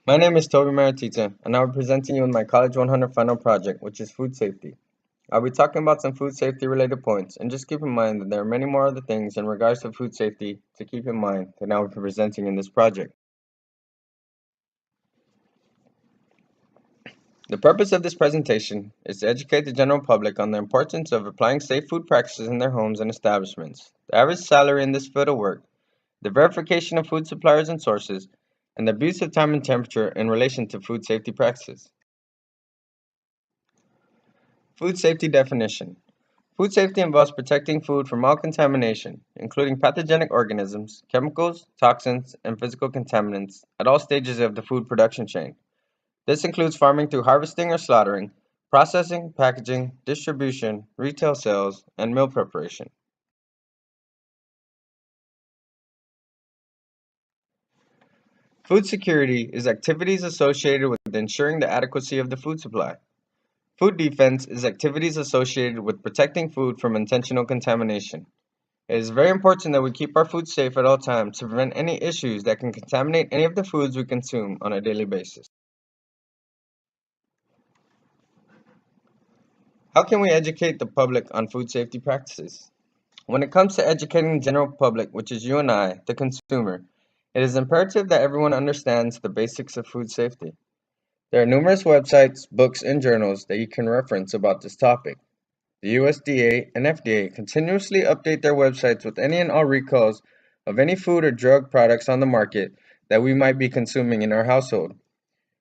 My name is Toby Maratita, and I'll be presenting you with my College 100 final project, which is food safety. I'll be talking about some food safety related points, and just keep in mind that there are many more other things in regards to food safety to keep in mind that I'll be presenting in this project. The purpose of this presentation is to educate the general public on the importance of applying safe food practices in their homes and establishments, the average salary in this field of work, the verification of food suppliers and sources, and the abuse of time and temperature in relation to food safety practices. Food safety definition. Food safety involves protecting food from all contamination, including pathogenic organisms, chemicals, toxins, and physical contaminants, at all stages of the food production chain. This includes farming through harvesting or slaughtering, processing, packaging, distribution, retail sales, and meal preparation. Food security is activities associated with ensuring the adequacy of the food supply. Food defense is activities associated with protecting food from intentional contamination. It is very important that we keep our food safe at all times to prevent any issues that can contaminate any of the foods we consume on a daily basis. How can we educate the public on food safety practices? When it comes to educating the general public, which is you and I, the consumer, it is imperative that everyone understands the basics of food safety. There are numerous websites, books, and journals that you can reference about this topic. The USDA and FDA continuously update their websites with any and all recalls of any food or drug products on the market that we might be consuming in our household.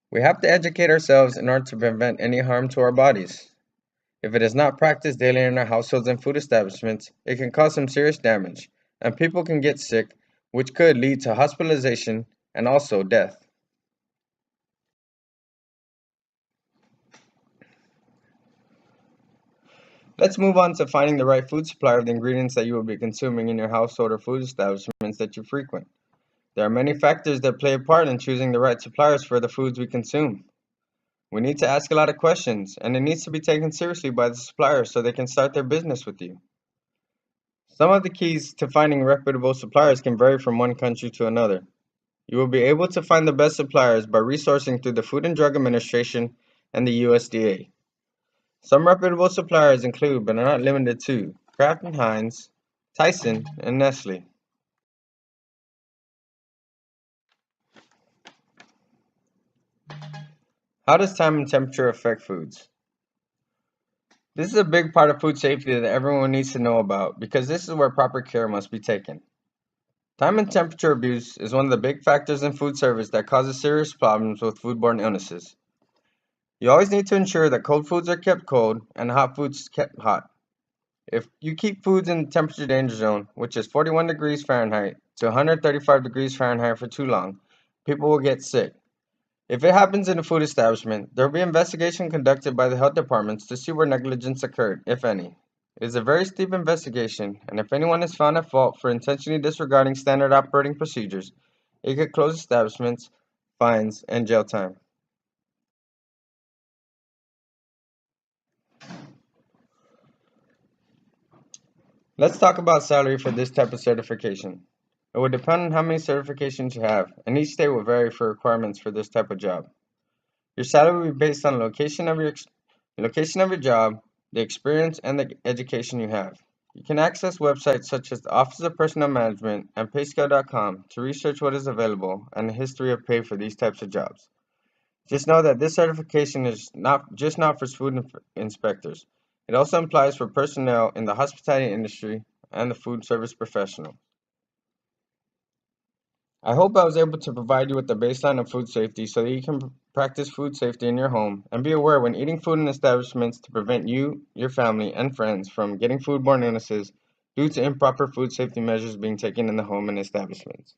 We have to educate ourselves in order to prevent any harm to our bodies. If it is not practiced daily in our households and food establishments, it can cause some serious damage, and people can get sick, which could lead to hospitalization and also death. Let's move on to finding the right food supplier of the ingredients that you will be consuming in your household or food establishments that you frequent. There are many factors that play a part in choosing the right suppliers for the foods we consume. We need to ask a lot of questions, and it needs to be taken seriously by the supplier so they can start their business with you. Some of the keys to finding reputable suppliers can vary from one country to another. You will be able to find the best suppliers by resourcing through the Food and Drug Administration and the USDA. Some reputable suppliers include, but are not limited to, Kraft and Heinz, Tyson, and Nestle. How does time and temperature affect foods? This is a big part of food safety that everyone needs to know about because this is where proper care must be taken. Time and temperature abuse is one of the big factors in food service that causes serious problems with foodborne illnesses. You always need to ensure that cold foods are kept cold and hot foods kept hot. If you keep foods in the temperature danger zone, which is 41 degrees Fahrenheit to 135 degrees Fahrenheit for too long, people will get sick. If it happens in a food establishment, there will be investigation conducted by the health departments to see where negligence occurred, if any. It is a very steep investigation, and if anyone is found at fault for intentionally disregarding standard operating procedures, it could close establishments, fines, and jail time. Let's talk about salary for this type of certification. It will depend on how many certifications you have, and each state will vary for requirements for this type of job. Your salary will be based on the location of your job, the experience, and the education you have. You can access websites such as the Office of Personnel Management and payscale.com to research what is available and the history of pay for these types of jobs. Just know that this certification is not for food inspectors. It also applies for personnel in the hospitality industry and the food service professional. I hope I was able to provide you with the baseline of food safety so that you can practice food safety in your home and be aware when eating food in establishments to prevent you, your family, and friends from getting foodborne illnesses due to improper food safety measures being taken in the home and establishments.